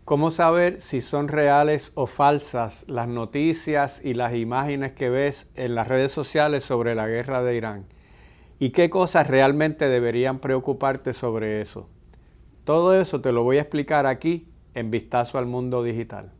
¿Cómo saber si son reales o falsas las noticias y las imágenes que ves en las redes sociales sobre la guerra de Irán? ¿Y qué cosas realmente deberían preocuparte sobre eso? Todo eso te lo voy a explicar aquí en Vistazo al Mundo Digital.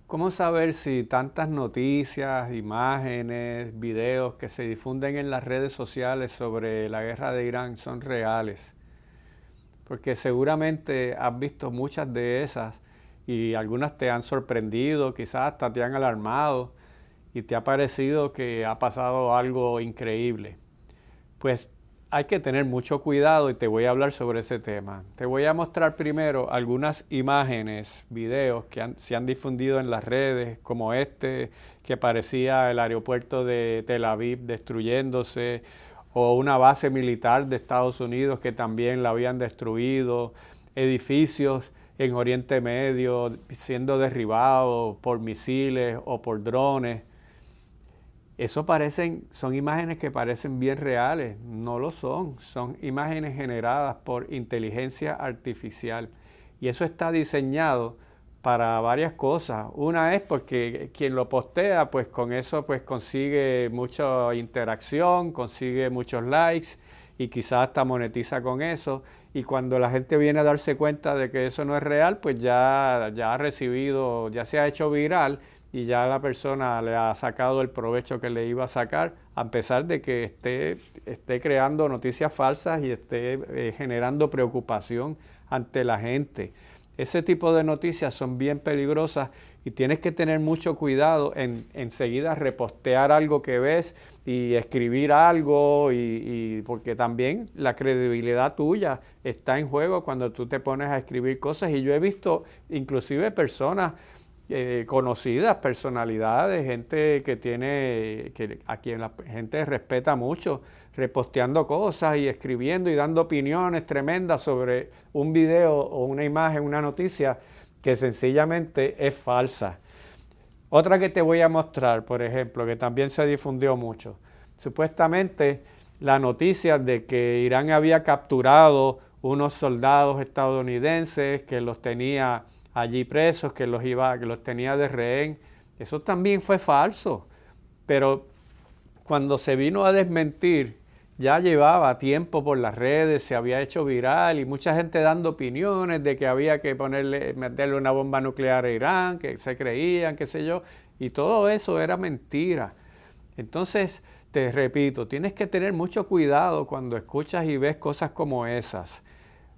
¿Cómo saber si tantas noticias, imágenes, videos que se difunden en las redes sociales sobre la guerra de Irán son reales? Porque seguramente has visto muchas de esas y algunas te han sorprendido, quizás hasta te han alarmado y te ha parecido que ha pasado algo increíble. Pues hay que tener mucho cuidado y te voy a hablar sobre ese tema. Te voy a mostrar primero algunas imágenes, videos que se han difundido en las redes, como este que parecía el aeropuerto de Tel Aviv destruyéndose, o una base militar de Estados Unidos que también la habían destruido, edificios en Oriente Medio siendo derribados por misiles o por drones. Son imágenes que parecen bien reales, no lo son imágenes generadas por inteligencia artificial. Y eso está diseñado para varias cosas. Una es porque quien lo postea, pues con eso pues consigue mucha interacción, consigue muchos likes y quizás hasta monetiza con eso. Y cuando la gente viene a darse cuenta de que eso no es real, pues ya ha recibido, ya se ha hecho viral y ya la persona le ha sacado el provecho que le iba a sacar, a pesar de que esté creando noticias falsas y esté generando preocupación ante la gente. Ese tipo de noticias son bien peligrosas y tienes que tener mucho cuidado en enseguida repostear algo que ves y escribir algo, porque también la credibilidad tuya está en juego cuando tú te pones a escribir cosas. Y yo he visto inclusive personas conocidas, personalidades, gente a quien la gente respeta mucho, reposteando cosas y escribiendo y dando opiniones tremendas sobre un video o una imagen, una noticia que sencillamente es falsa. Otra que te voy a mostrar, por ejemplo, que también se difundió mucho. Supuestamente la noticia de que Irán había capturado unos soldados estadounidenses, que los tenía allí presos, que los tenía de rehén. Eso también fue falso. Pero cuando se vino a desmentir, ya llevaba tiempo por las redes, se había hecho viral y mucha gente dando opiniones de que había que meterle una bomba nuclear a Irán, que se creían, qué sé yo, y todo eso era mentira. Entonces, te repito, tienes que tener mucho cuidado cuando escuchas y ves cosas como esas.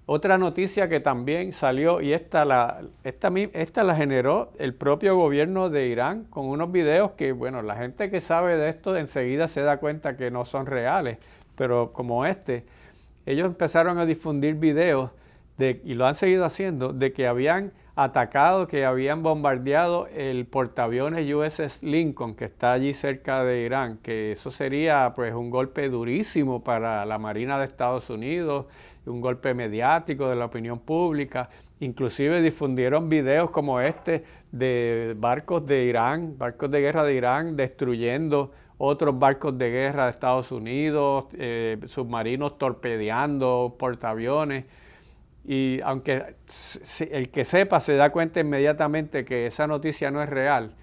Otra noticia que también salió, y esta la generó el propio gobierno de Irán con unos videos que, bueno, la gente que sabe de esto enseguida se da cuenta que no son reales, pero como ellos empezaron a difundir videos y lo han seguido haciendo, de que habían atacado, que habían bombardeado el portaaviones USS Lincoln, que está allí cerca de Irán, que eso sería pues un golpe durísimo para la Marina de Estados Unidos, un golpe mediático de la opinión pública. Inclusive difundieron videos como de barcos de Irán, barcos de guerra de Irán destruyendo otros barcos de guerra de Estados Unidos, submarinos torpedeando portaaviones. Y aunque el que sepa se da cuenta inmediatamente que esa noticia no es real,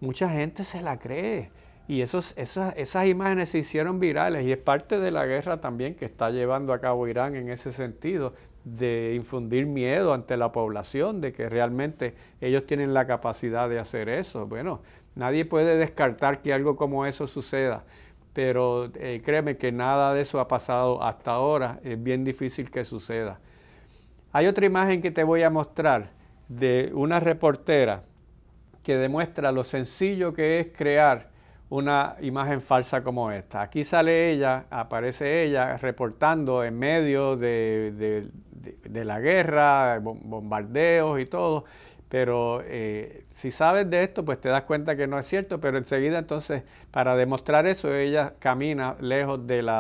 mucha gente se la cree. Y esas imágenes se hicieron virales y es parte de la guerra también que está llevando a cabo Irán en ese sentido, de infundir miedo ante la población, de que realmente ellos tienen la capacidad de hacer eso. Bueno, nadie puede descartar que algo como eso suceda, pero créeme que nada de eso ha pasado hasta ahora, es bien difícil que suceda. Hay otra imagen que te voy a mostrar de una reportera que demuestra lo sencillo que es crear una imagen falsa como esta. Aquí aparece ella reportando en medio de la guerra, bombardeos y todo, pero si sabes de esto, pues te das cuenta que no es cierto, pero enseguida entonces, para demostrar eso, ella camina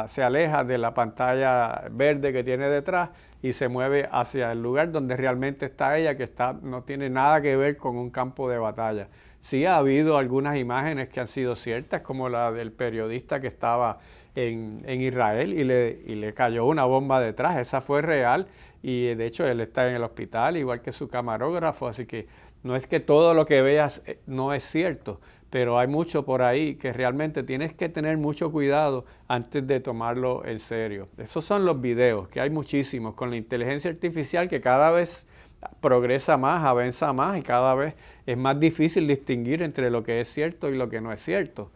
se aleja de la pantalla verde que tiene detrás y se mueve hacia el lugar donde realmente está ella, no tiene nada que ver con un campo de batalla. Sí ha habido algunas imágenes que han sido ciertas, como la del periodista que estaba en Israel y le cayó una bomba detrás. Esa fue real y de hecho él está en el hospital, igual que su camarógrafo, así que no es que todo lo que veas no es cierto, pero hay mucho por ahí que realmente tienes que tener mucho cuidado antes de tomarlo en serio. Esos son los videos, que hay muchísimos, con la inteligencia artificial que cada vez progresa más, avanza más y cada vez es más difícil distinguir entre lo que es cierto y lo que no es cierto.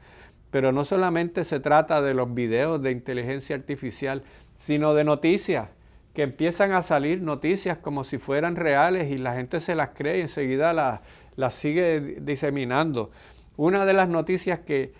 Pero no solamente se trata de los videos de inteligencia artificial, sino de noticias, que empiezan a salir noticias como si fueran reales y la gente se las cree y enseguida las sigue diseminando. Una de las noticias que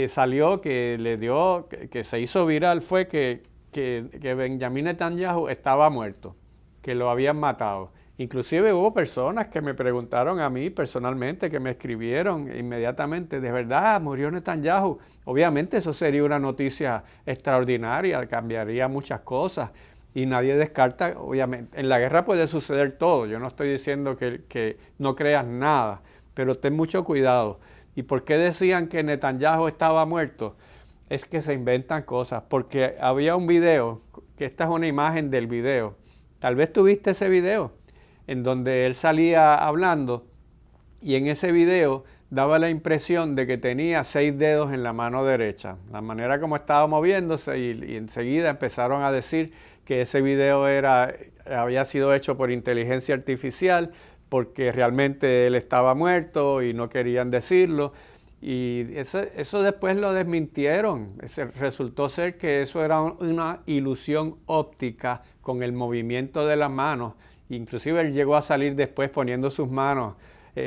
salió, que se hizo viral fue que Benjamin Netanyahu estaba muerto, que lo habían matado. Inclusive hubo personas que me preguntaron a mí personalmente, que me escribieron inmediatamente, ¿de verdad murió Netanyahu? Obviamente eso sería una noticia extraordinaria, cambiaría muchas cosas y nadie descarta, obviamente, en la guerra puede suceder todo, yo no estoy diciendo que no creas nada, pero ten mucho cuidado. ¿Y por qué decían que Netanyahu estaba muerto? Es que se inventan cosas, porque había un video, que esta es una imagen del video, tal vez tuviste ese video, en donde él salía hablando y en ese video daba la impresión de que tenía 6 dedos en la mano derecha. La manera como estaba moviéndose y enseguida empezaron a decir que ese video había sido hecho por inteligencia artificial porque realmente él estaba muerto y no querían decirlo. Y eso después lo desmintieron. Resultó ser que eso era una ilusión óptica con el movimiento de las manos. Inclusive él llegó a salir después poniendo sus manos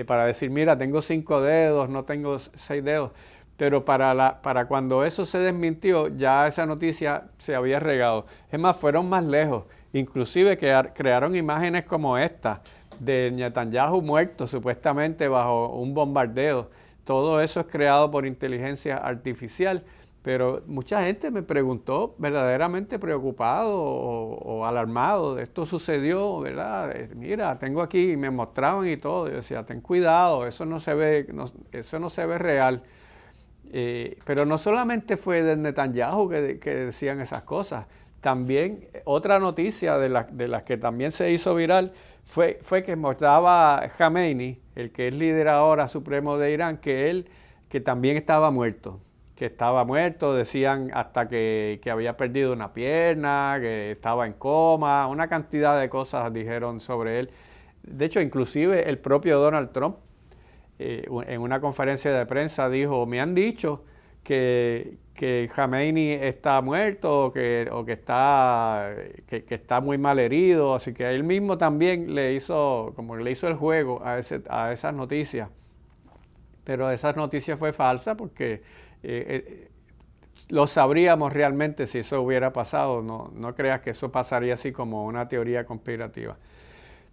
para decir, mira, tengo 5 dedos, no tengo 6 dedos. Pero para cuando eso se desmintió, ya esa noticia se había regado. Es más, fueron más lejos. Inclusive crearon imágenes como esta, de Netanyahu muerto supuestamente bajo un bombardeo. Todo eso es creado por inteligencia artificial. Pero mucha gente me preguntó verdaderamente preocupado o alarmado, esto sucedió, ¿verdad? Mira, tengo aquí, y me mostraban y todo, yo decía, ten cuidado, eso no se ve real. Pero no solamente fue de Netanyahu que decían esas cosas, también otra noticia de las que también se hizo viral fue que mostraba Khamenei, el que es líder ahora supremo de Irán, que también estaba muerto. Decían hasta que había perdido una pierna, que estaba en coma, una cantidad de cosas dijeron sobre él. De hecho, inclusive el propio Donald Trump, en una conferencia de prensa dijo, me han dicho que Khamenei está muerto o que está muy mal herido, así que él mismo también le hizo el juego a esas noticias. Pero esa noticia fue falsa porque lo sabríamos realmente si eso hubiera pasado. No creas que eso pasaría así como una teoría conspirativa.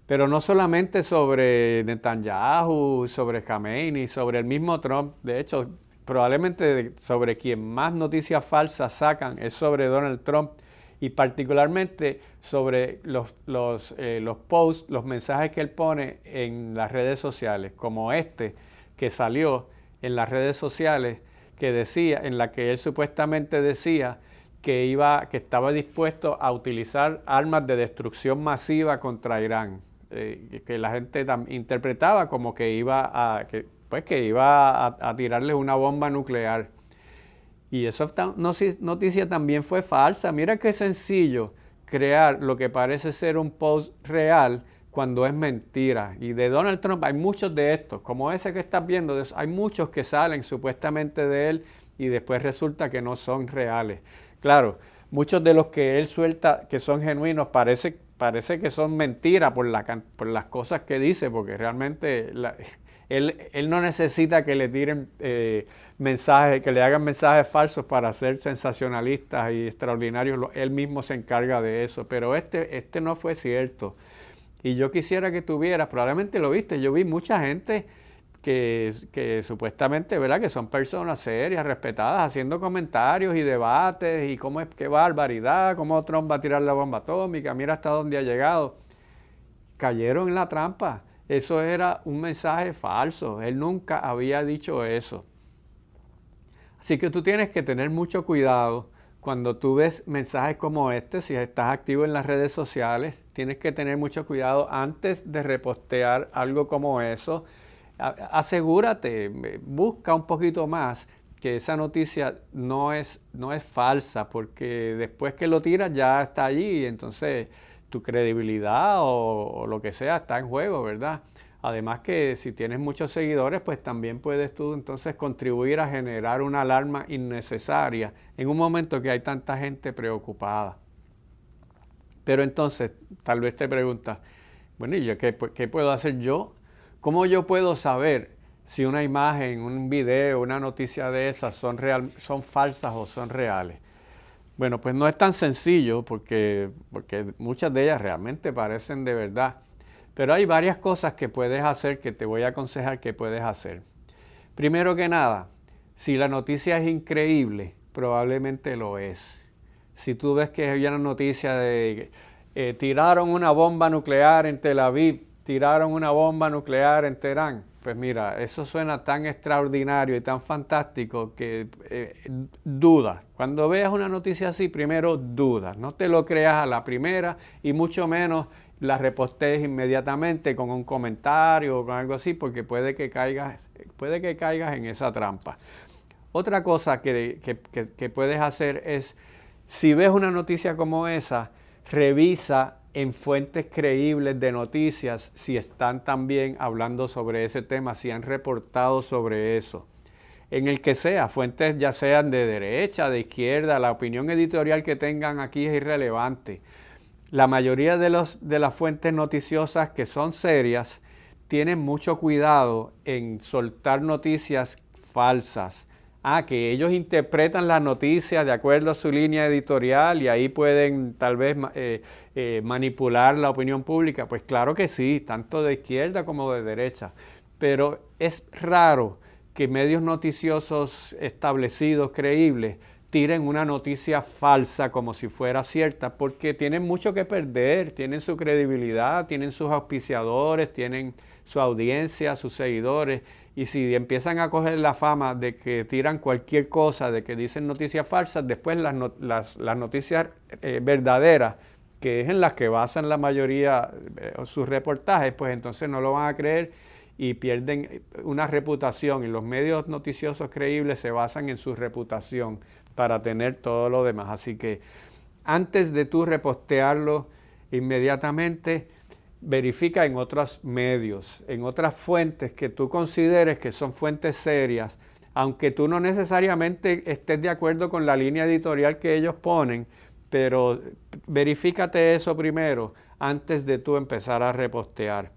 Pero no solamente sobre Netanyahu, sobre Khamenei, sobre el mismo Trump. De hecho, probablemente sobre quien más noticias falsas sacan es sobre Donald Trump y particularmente sobre los posts, los mensajes que él pone en las redes sociales, como este que salió en las redes sociales en la que él supuestamente decía que estaba dispuesto a utilizar armas de destrucción masiva contra Irán, que la gente interpretaba como que iba a tirarles una bomba nuclear. Y esa noticia también fue falsa. Mira qué sencillo crear lo que parece ser un post real cuando es mentira. Y de Donald Trump hay muchos de estos, como ese que estás viendo, hay muchos que salen supuestamente de él y después resulta que no son reales. Claro, muchos de los que él suelta que son genuinos parece que son mentiras por las cosas que dice, porque realmente él no necesita que le tiren mensajes, que le hagan mensajes falsos para ser sensacionalistas y extraordinarios. Él mismo se encarga de eso, pero este no fue cierto. Y yo quisiera que tuvieras, probablemente lo viste, yo vi mucha gente que supuestamente, ¿verdad?, que son personas serias, respetadas, haciendo comentarios y debates y qué barbaridad, cómo Trump va a tirar la bomba atómica, mira hasta dónde ha llegado. Cayeron en la trampa. Eso era un mensaje falso. Él nunca había dicho eso. Así que tú tienes que tener mucho cuidado cuando tú ves mensajes como este, si estás activo en las redes sociales, tienes que tener mucho cuidado antes de repostear algo como eso. Asegúrate, busca un poquito más que esa noticia no es falsa, porque después que lo tiras ya está allí y entonces tu credibilidad o lo que sea está en juego, ¿verdad? Además que si tienes muchos seguidores, pues también puedes tú entonces contribuir a generar una alarma innecesaria en un momento que hay tanta gente preocupada. Pero entonces, tal vez te preguntas, bueno, ¿y yo qué puedo hacer yo? ¿Cómo yo puedo saber si una imagen, un video, una noticia de esas son falsas o son reales? Bueno, pues no es tan sencillo porque muchas de ellas realmente parecen de verdad. Pero hay varias cosas que puedes hacer que te voy a aconsejar que puedes hacer. Primero que nada, si la noticia es increíble, probablemente lo es. Si tú ves que hay una noticia de tiraron una bomba nuclear en Tel Aviv, tiraron una bomba nuclear en Teherán, pues mira, eso suena tan extraordinario y tan fantástico que duda. Cuando veas una noticia así, primero duda. No te lo creas a la primera y mucho menos la repostees inmediatamente con un comentario o con algo así, porque puede que caigas en esa trampa. Otra cosa que puedes hacer es, si ves una noticia como esa, revisa en fuentes creíbles de noticias si están también hablando sobre ese tema, si han reportado sobre eso. En el que sea, fuentes ya sean de derecha, de izquierda, la opinión editorial que tengan aquí es irrelevante. La mayoría de las fuentes noticiosas que son serias tienen mucho cuidado en soltar noticias falsas. Que ellos interpretan las noticias de acuerdo a su línea editorial y ahí pueden tal vez manipular la opinión pública. Pues claro que sí, tanto de izquierda como de derecha. Pero es raro que medios noticiosos establecidos, creíbles, tiren una noticia falsa como si fuera cierta, porque tienen mucho que perder, tienen su credibilidad, tienen sus auspiciadores, tienen su audiencia, sus seguidores, y si empiezan a coger la fama de que tiran cualquier cosa, de que dicen noticias falsas, después las noticias verdaderas, que es en las que basan la mayoría sus reportajes, pues entonces no lo van a creer y pierden una reputación, y los medios noticiosos creíbles se basan en su reputación para tener todo lo demás. Así que antes de tú repostearlo inmediatamente, verifica en otros medios, en otras fuentes que tú consideres que son fuentes serias, aunque tú no necesariamente estés de acuerdo con la línea editorial que ellos ponen, pero verifícate eso primero antes de tú empezar a repostear.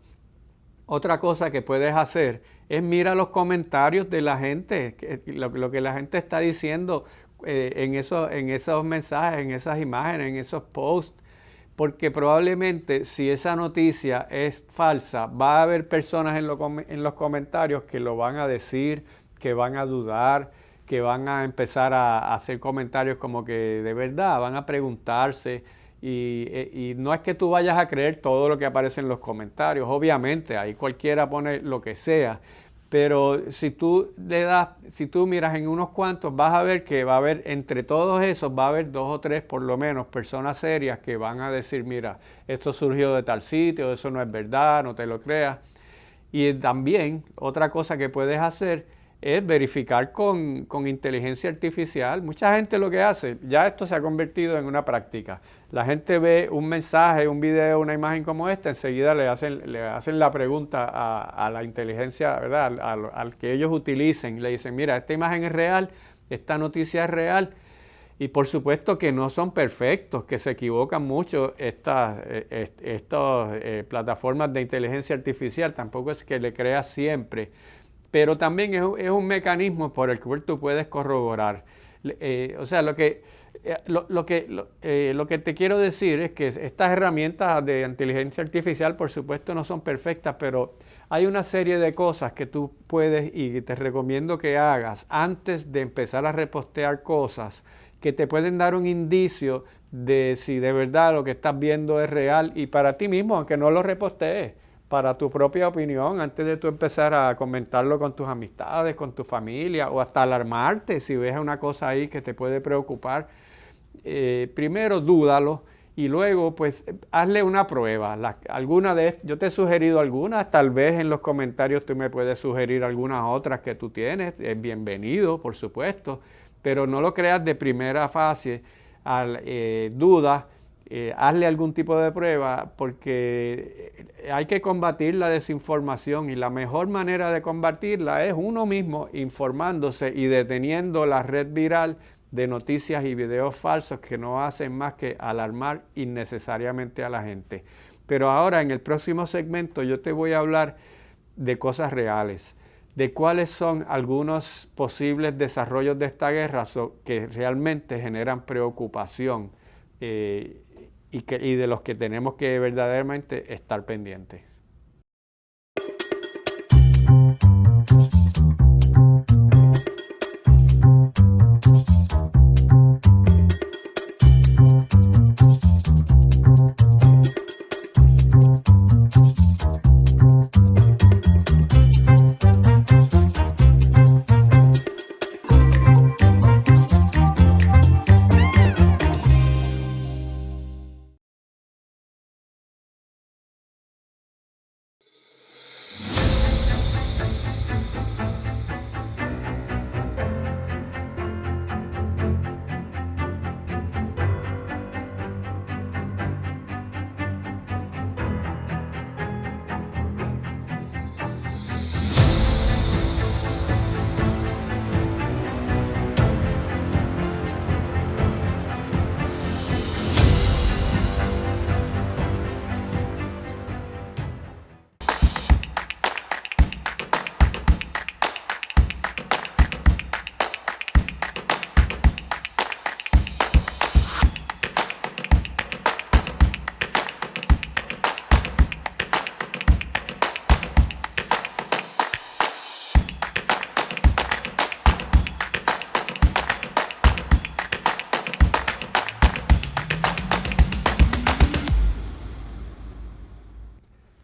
Otra cosa que puedes hacer es mira los comentarios de la gente, lo que la gente está diciendo en esos mensajes, en esas imágenes, en esos posts, porque probablemente si esa noticia es falsa, va a haber personas en los comentarios que lo van a decir, que van a dudar, que van a empezar a hacer comentarios como que de verdad, van a preguntarse. Y no es que tú vayas a creer todo lo que aparece en los comentarios, obviamente, ahí cualquiera pone lo que sea, pero si tú miras en unos cuantos, vas a ver que va a haber, entre todos esos, va a haber 2 o 3 por lo menos personas serias que van a decir, mira, esto surgió de tal sitio, eso no es verdad, no te lo creas. Y también otra cosa que puedes hacer es verificar con inteligencia artificial. Mucha gente lo que hace, ya esto se ha convertido en una práctica. La gente ve un mensaje, un video, una imagen como esta, enseguida le hacen la pregunta a la inteligencia, ¿verdad? Al que ellos utilicen. Le dicen, mira, esta imagen es real, esta noticia es real. Y por supuesto que no son perfectos, que se equivocan mucho estas plataformas de inteligencia artificial. Tampoco es que le creas siempre. Pero también es un mecanismo por el cual tú puedes corroborar. O sea, lo que te quiero decir es que estas herramientas de inteligencia artificial, por supuesto, no son perfectas, pero hay una serie de cosas que tú puedes y te recomiendo que hagas antes de empezar a repostear cosas que te pueden dar un indicio de si de verdad lo que estás viendo es real, y para ti mismo, aunque no lo repostees, para tu propia opinión, antes de tú empezar a comentarlo con tus amistades, con tu familia, o hasta alarmarte si ves una cosa ahí que te puede preocupar. primero dúdalo y luego pues hazle una prueba. Yo te he sugerido algunas, tal vez en los comentarios tú me puedes sugerir algunas otras que tú tienes, es bienvenido por supuesto, pero no lo creas de primera fase, duda, hazle algún tipo de prueba porque hay que combatir la desinformación y la mejor manera de combatirla es uno mismo informándose y deteniendo la red viral de noticias y videos falsos que no hacen más que alarmar innecesariamente a la gente. Pero ahora en el próximo segmento yo te voy a hablar de cosas reales, de cuáles son algunos posibles desarrollos de esta guerra que realmente generan preocupación y de los que tenemos que verdaderamente estar pendientes.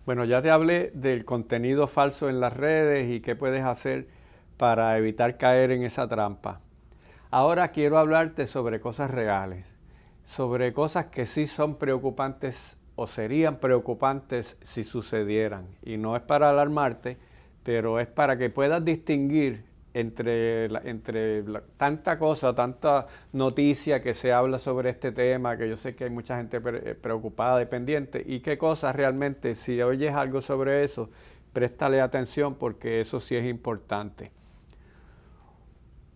Bueno, ya te hablé del contenido falso en las redes y qué puedes hacer para evitar caer en esa trampa. Ahora quiero hablarte sobre cosas reales, sobre cosas que sí son preocupantes o serían preocupantes si sucedieran. Y no es para alarmarte, pero es para que puedas distinguir entre tanta cosa, tanta noticia que se habla sobre este tema, que yo sé que hay mucha gente preocupada y pendiente, y qué cosas realmente, si oyes algo sobre eso, préstale atención porque eso sí es importante.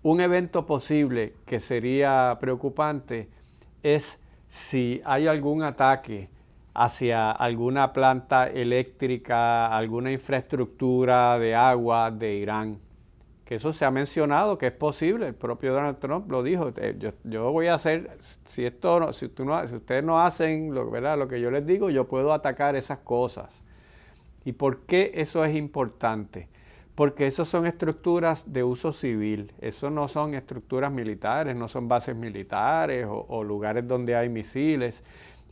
Un evento posible que sería preocupante es si hay algún ataque hacia alguna planta eléctrica, alguna infraestructura de agua de Irán. Que eso se ha mencionado que es posible, el propio Donald Trump lo dijo, yo voy a hacer, si ustedes no hacen lo que yo les digo, yo puedo atacar esas cosas. ¿Y por qué eso es importante? Porque eso son estructuras de uso civil, eso no son estructuras militares, no son bases militares o lugares donde hay misiles.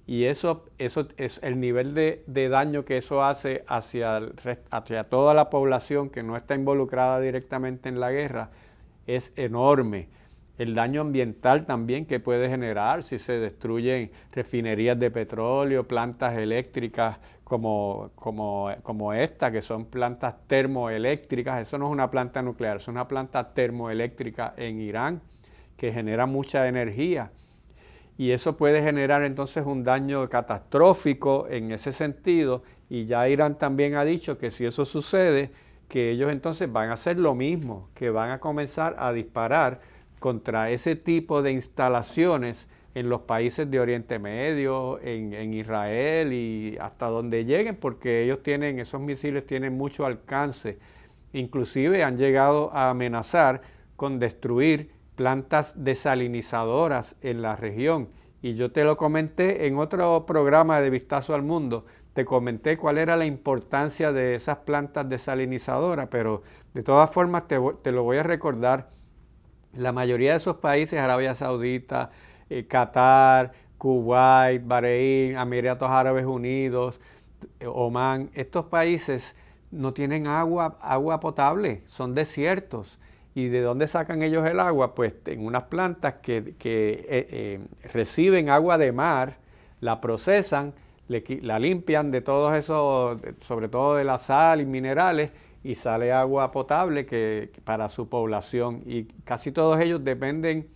Y eso es el nivel de daño que eso hace hacia toda la población que no está involucrada directamente en la guerra es enorme. El daño ambiental también que puede generar si se destruyen refinerías de petróleo, plantas eléctricas como esta, que son plantas termoeléctricas. Eso no es una planta nuclear, es una planta termoeléctrica en Irán que genera mucha energía. Y eso puede generar entonces un daño catastrófico en ese sentido, y ya Irán también ha dicho que si eso sucede, que ellos entonces van a hacer lo mismo, que van a comenzar a disparar contra ese tipo de instalaciones en los países de Oriente Medio, en Israel y hasta donde lleguen, porque esos misiles tienen mucho alcance. Inclusive han llegado a amenazar con destruir plantas desalinizadoras en la región. Y yo te lo comenté en otro programa de Vistazo al Mundo, te comenté cuál era la importancia de esas plantas desalinizadoras, pero de todas formas te lo voy a recordar. La mayoría de esos países, Arabia Saudita, Qatar, Kuwait, Bahrein, Emiratos Árabes Unidos, Omán, estos países no tienen agua potable, son desiertos. ¿Y de dónde sacan ellos el agua? Pues en unas plantas que reciben agua de mar, la procesan, la limpian de todos esos, sobre todo de la sal y minerales, y sale agua potable para su población. Y casi todos ellos dependen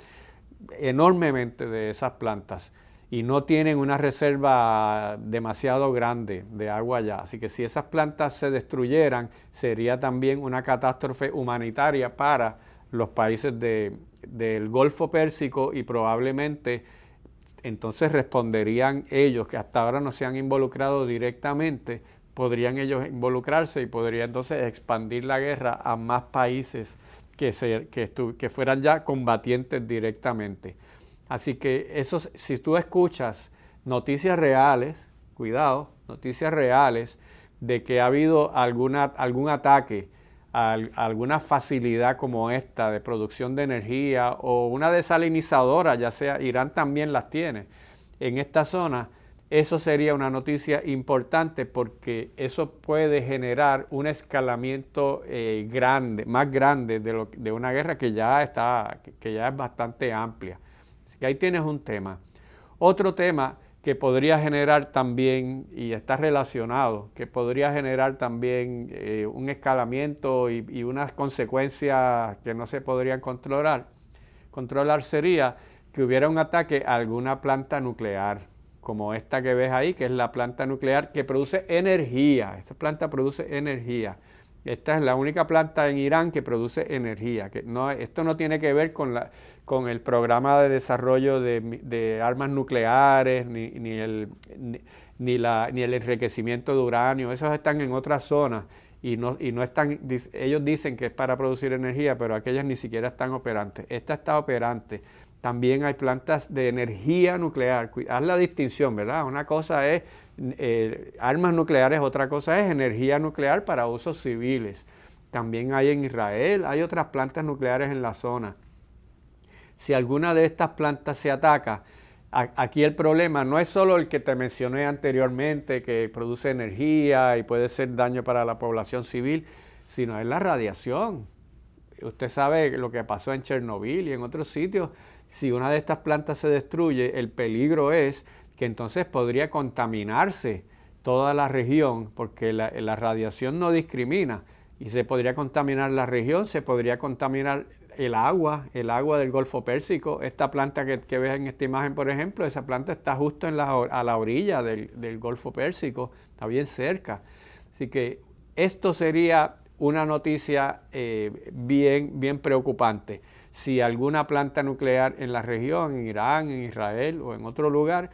enormemente de esas plantas y no tienen una reserva demasiado grande de agua allá. Así que si esas plantas se destruyeran, sería también una catástrofe humanitaria para los países del Golfo Pérsico, y probablemente entonces responderían ellos, que hasta ahora no se han involucrado directamente, podrían ellos involucrarse y podría entonces expandir la guerra a más países que fueran ya combatientes directamente. Así que eso, si tú escuchas noticias reales, cuidado, noticias reales de que ha habido algún ataque a alguna facilidad como esta de producción de energía o una desalinizadora, ya sea Irán también las tiene en esta zona, eso sería una noticia importante, porque eso puede generar un escalamiento más grande de una guerra que ya es bastante amplia. Así que ahí tienes un tema. Otro tema que podría generar también, y está relacionado, que podría generar también un escalamiento y unas consecuencias que no se podrían controlar sería que hubiera un ataque a alguna planta nuclear, como esta que ves ahí, que es la planta nuclear que produce energía. Esta planta produce energía. Esta es la única planta en Irán que produce energía. Esto no tiene que ver con el programa de desarrollo de armas nucleares, ni el enriquecimiento de uranio. Esos están en otras zonas y no están. Ellos dicen que es para producir energía, pero aquellas ni siquiera están operantes. Esta está operante. También hay plantas de energía nuclear. Haz la distinción, ¿verdad? Una cosa es armas nucleares, otra cosa es energía nuclear para usos civiles. También hay en Israel, hay otras plantas nucleares en la zona. Si alguna de estas plantas se ataca, aquí el problema no es solo el que te mencioné anteriormente, que produce energía y puede ser daño para la población civil, sino es la radiación. Usted sabe lo que pasó en Chernobyl y en otros sitios. Si una de estas plantas se destruye, el peligro es que entonces podría contaminarse toda la región, porque la radiación no discrimina, y se podría contaminar la región, se podría contaminar el agua del Golfo Pérsico. Esta planta que ves en esta imagen, por ejemplo, esa planta está justo a la orilla del Golfo Pérsico, está bien cerca. Así que esto sería una noticia bien preocupante. Si alguna planta nuclear en la región, en Irán, en Israel o en otro lugar,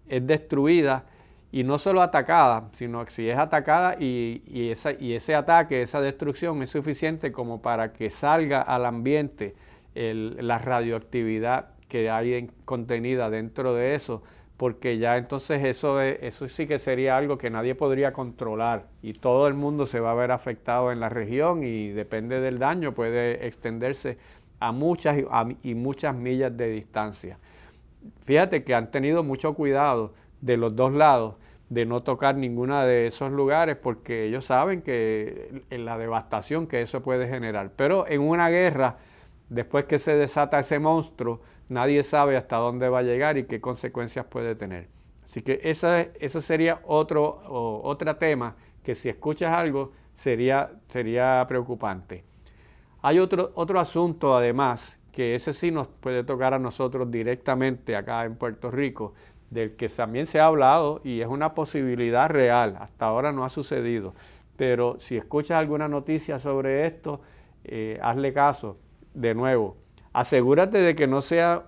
es destruida, y no solo atacada, sino que si es atacada y ese ataque, esa destrucción es suficiente como para que salga al ambiente la radioactividad que hay contenida dentro de eso, porque ya entonces eso sí que sería algo que nadie podría controlar y todo el mundo se va a ver afectado en la región, y depende del daño, puede extenderse a muchas millas de distancia. Fíjate que han tenido mucho cuidado de los dos lados de no tocar ninguno de esos lugares, porque ellos saben que la devastación que eso puede generar. Pero en una guerra, después que se desata ese monstruo, nadie sabe hasta dónde va a llegar y qué consecuencias puede tener. Así que ese sería otro tema que, si escuchas algo, sería preocupante. Hay otro asunto además, que ese sí nos puede tocar a nosotros directamente acá en Puerto Rico, del que también se ha hablado y es una posibilidad real. Hasta ahora no ha sucedido, pero si escuchas alguna noticia sobre esto, hazle caso. De nuevo, asegúrate de que no sea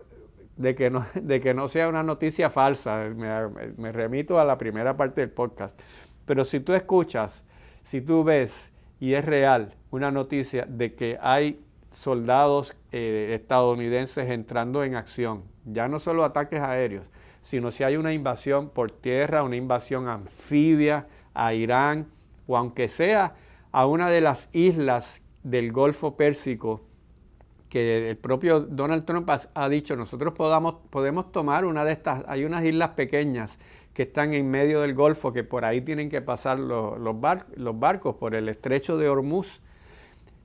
una noticia falsa. Me remito a la primera parte del podcast. Pero si tú escuchas, si tú ves y es real una noticia de que hay soldados estadounidenses entrando en acción, ya no solo ataques aéreos, sino si hay una invasión por tierra, una invasión anfibia a Irán, o aunque sea a una de las islas del Golfo Pérsico, que el propio Donald Trump ha dicho, nosotros podemos tomar una de estas. Hay unas islas pequeñas que están en medio del Golfo, que por ahí tienen que pasar los barcos por el estrecho de Hormuz.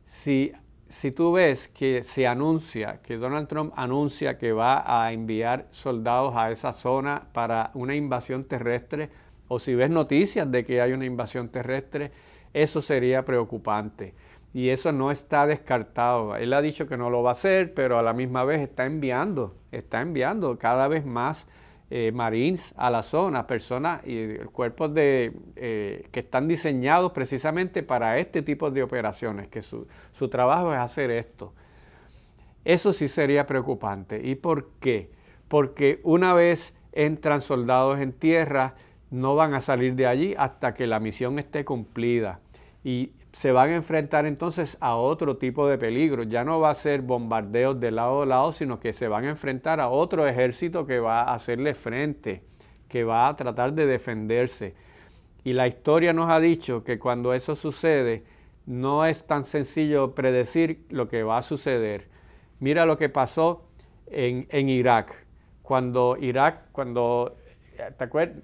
Si si tú ves que se anuncia, que Donald Trump anuncia que va a enviar soldados a esa zona para una invasión terrestre, o si ves noticias de que hay una invasión terrestre, eso sería preocupante. Y eso no está descartado. Él ha dicho que no lo va a hacer, pero a la misma vez está enviando cada vez más Marines a la zona, personas y cuerpos que están diseñados precisamente para este tipo de operaciones, que su trabajo es hacer esto. Eso sí sería preocupante. ¿Y por qué? Porque una vez entran soldados en tierra, no van a salir de allí hasta que la misión esté cumplida. Y se van a enfrentar entonces a otro tipo de peligro. Ya no va a ser bombardeos de lado a lado, sino que se van a enfrentar a otro ejército que va a hacerle frente, que va a tratar de defenderse. Y la historia nos ha dicho que cuando eso sucede, no es tan sencillo predecir lo que va a suceder. Mira lo que pasó en Irak. Cuando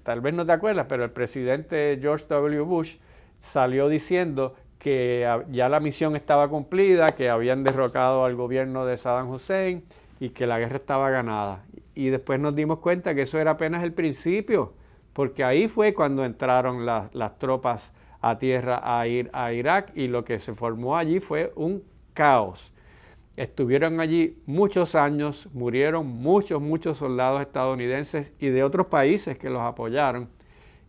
tal vez no te acuerdas, pero el presidente George W. Bush salió diciendo que ya la misión estaba cumplida, que habían derrocado al gobierno de Saddam Hussein y que la guerra estaba ganada. Y después nos dimos cuenta que eso era apenas el principio, porque ahí fue cuando entraron las tropas a tierra a Irak, y lo que se formó allí fue un caos. Estuvieron allí muchos años, murieron muchos soldados estadounidenses y de otros países que los apoyaron,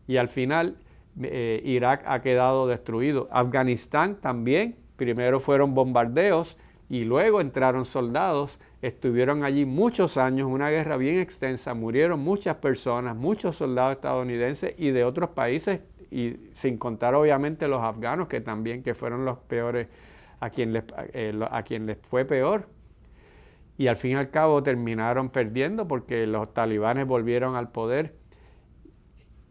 y al final Irak ha quedado destruido. Afganistán también, primero fueron bombardeos y luego entraron soldados, estuvieron allí muchos años, una guerra bien extensa, murieron muchas personas, muchos soldados estadounidenses y de otros países, y sin contar obviamente los afganos que fueron los peores, a quien les fue peor. Y al fin y al cabo terminaron perdiendo porque los talibanes volvieron al poder.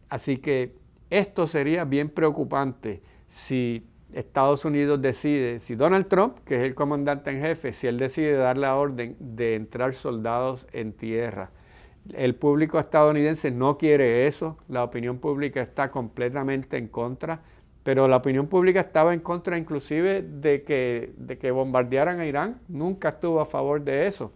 Así que esto sería bien preocupante si Estados Unidos decide, si Donald Trump, que es el comandante en jefe, si él decide dar la orden de entrar soldados en tierra. El público estadounidense no quiere eso, la opinión pública está completamente en contra, pero la opinión pública estaba en contra inclusive de que bombardearan a Irán, nunca estuvo a favor de eso,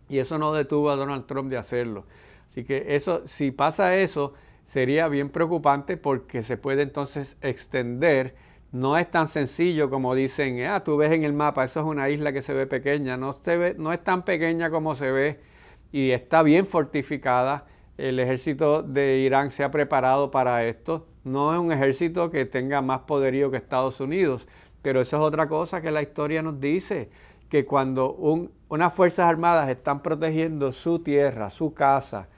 y eso no detuvo a Donald Trump de hacerlo. Así que eso, si pasa eso, sería bien preocupante porque se puede entonces extender. No es tan sencillo como dicen, tú ves en el mapa, eso es una isla que se ve pequeña, no es tan pequeña como se ve y está bien fortificada. El ejército de Irán se ha preparado para esto. No es un ejército que tenga más poderío que Estados Unidos, pero eso es otra cosa que la historia nos dice, que cuando unas fuerzas armadas están protegiendo su tierra, su casa,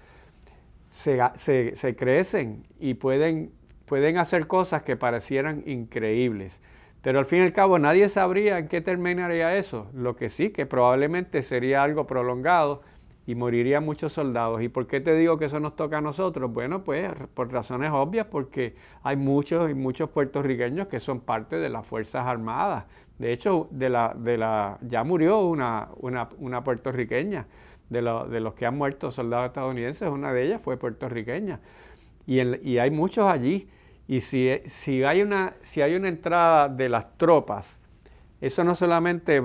se crecen y pueden hacer cosas que parecieran increíbles. Pero al fin y al cabo nadie sabría en qué terminaría eso. Lo que sí, que probablemente sería algo prolongado y morirían muchos soldados. ¿Y por qué te digo que eso nos toca a nosotros? Bueno, pues por razones obvias, porque hay muchos y muchos puertorriqueños que son parte de las Fuerzas Armadas. De hecho, ya murió una puertorriqueña. De los que han muerto soldados estadounidenses, una de ellas fue puertorriqueña. Y hay muchos allí. Y si hay una entrada de las tropas, eso no solamente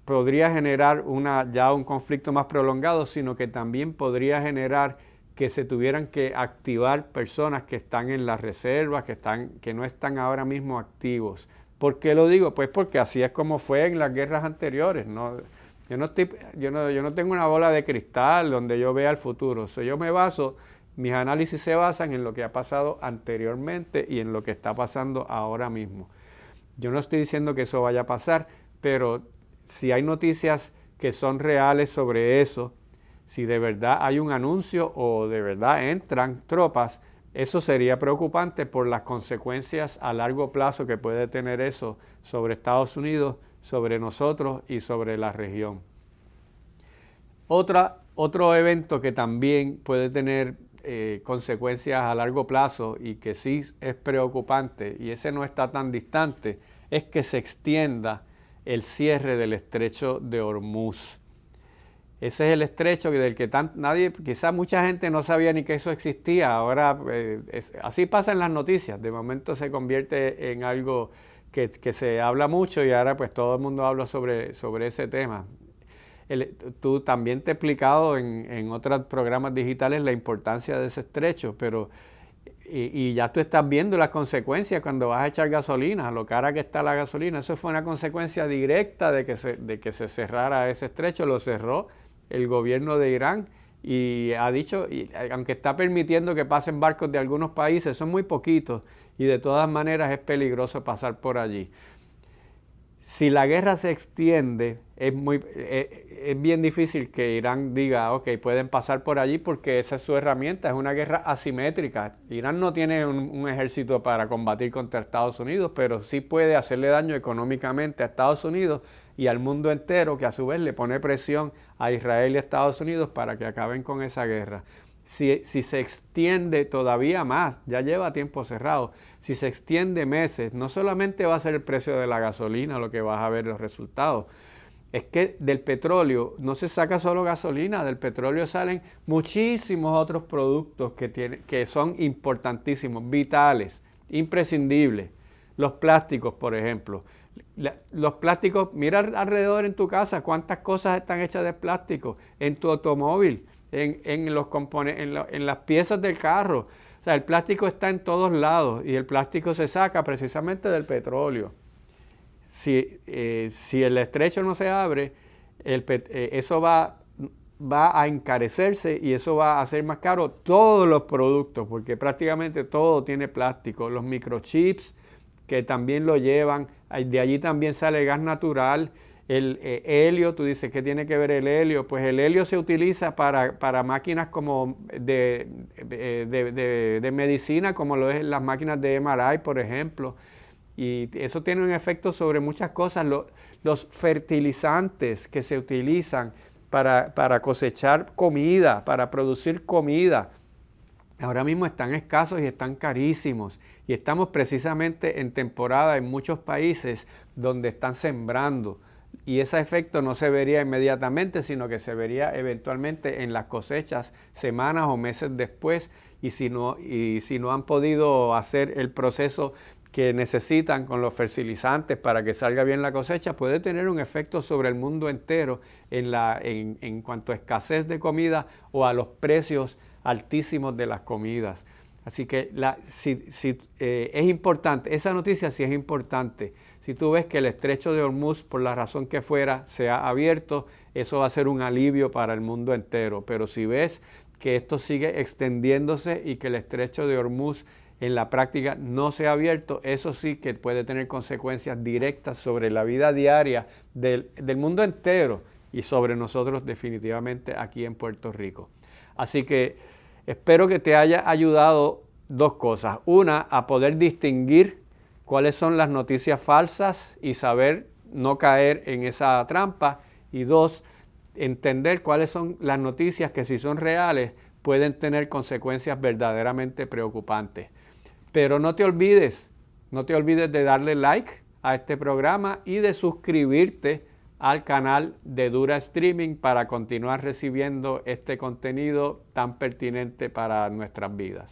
podría generar un conflicto más prolongado, sino que también podría generar que se tuvieran que activar personas que están en las reservas, que no están ahora mismo activos. ¿Por qué lo digo? Pues porque así es como fue en las guerras anteriores, ¿no? Yo no tengo una bola de cristal donde yo vea el futuro. Mis análisis se basan en lo que ha pasado anteriormente y en lo que está pasando ahora mismo. Yo no estoy diciendo que eso vaya a pasar, pero si hay noticias que son reales sobre eso, si de verdad hay un anuncio o de verdad entran tropas, eso sería preocupante por las consecuencias a largo plazo que puede tener eso sobre Estados Unidos, sobre nosotros y sobre la región. Otro evento que también puede tener consecuencias a largo plazo y que sí es preocupante, y ese no está tan distante, es que se extienda el cierre del estrecho de Hormuz. Ese es el estrecho del que quizás mucha gente no sabía ni que eso existía. Ahora así pasa en las noticias, de momento se convierte en algo que se habla mucho y ahora pues todo el mundo habla sobre ese tema. Tú también te he explicado en otros programas digitales la importancia de ese estrecho, pero y ya tú estás viendo las consecuencias cuando vas a echar gasolina, lo cara que está la gasolina. Eso fue una consecuencia directa de que se cerrara ese estrecho. Lo cerró el gobierno de Irán y ha dicho, aunque está permitiendo que pasen barcos de algunos países, son muy poquitos y de todas maneras es peligroso pasar por allí. Si la guerra se extiende, es bien difícil que Irán diga, ok, pueden pasar por allí porque esa es su herramienta, es una guerra asimétrica. Irán no tiene un ejército para combatir contra Estados Unidos, pero sí puede hacerle daño económicamente a Estados Unidos y al mundo entero, que a su vez le pone presión a Israel y a Estados Unidos para que acaben con esa guerra. Si se extiende todavía más, ya lleva tiempo cerrado, si se extiende meses, no solamente va a ser el precio de la gasolina lo que vas a ver los resultados, es que del petróleo no se saca solo gasolina, del petróleo salen muchísimos otros productos que son importantísimos, vitales, imprescindibles. Los plásticos, por ejemplo. Los plásticos, mira alrededor en tu casa cuántas cosas están hechas de plástico, en tu automóvil, en los en las piezas del carro. O sea, el plástico está en todos lados y el plástico se saca precisamente del petróleo. Si el estrecho no se abre, eso va a encarecerse y eso va a hacer más caro todos los productos, porque prácticamente todo tiene plástico. Los microchips que también lo llevan, de allí también sale gas natural. El helio, tú dices, ¿qué tiene que ver el helio? Pues el helio se utiliza para máquinas como de medicina, como lo es las máquinas de MRI, por ejemplo. Y eso tiene un efecto sobre muchas cosas. Los fertilizantes que se utilizan para cosechar comida, para producir comida, ahora mismo están escasos y están carísimos. Y estamos precisamente en temporada en muchos países donde están sembrando. Y ese efecto no se vería inmediatamente, sino que se vería eventualmente en las cosechas semanas o meses después. Y si no han podido hacer el proceso que necesitan con los fertilizantes para que salga bien la cosecha, puede tener un efecto sobre el mundo entero en cuanto a escasez de comida o a los precios altísimos de las comidas. Así que es importante, esa noticia sí es importante. Si tú ves que el estrecho de Hormuz, por la razón que fuera, se ha abierto, eso va a ser un alivio para el mundo entero. Pero si ves que esto sigue extendiéndose y que el estrecho de Hormuz en la práctica no se ha abierto, eso sí que puede tener consecuencias directas sobre la vida diaria del mundo entero y sobre nosotros definitivamente aquí en Puerto Rico. Así que espero que te haya ayudado dos cosas. Una, a poder distinguir cuáles son las noticias falsas y saber no caer en esa trampa. Y dos, entender cuáles son las noticias que si son reales pueden tener consecuencias verdaderamente preocupantes. Pero no te olvides de darle like a este programa y de suscribirte al canal de Dura Streaming para continuar recibiendo este contenido tan pertinente para nuestras vidas.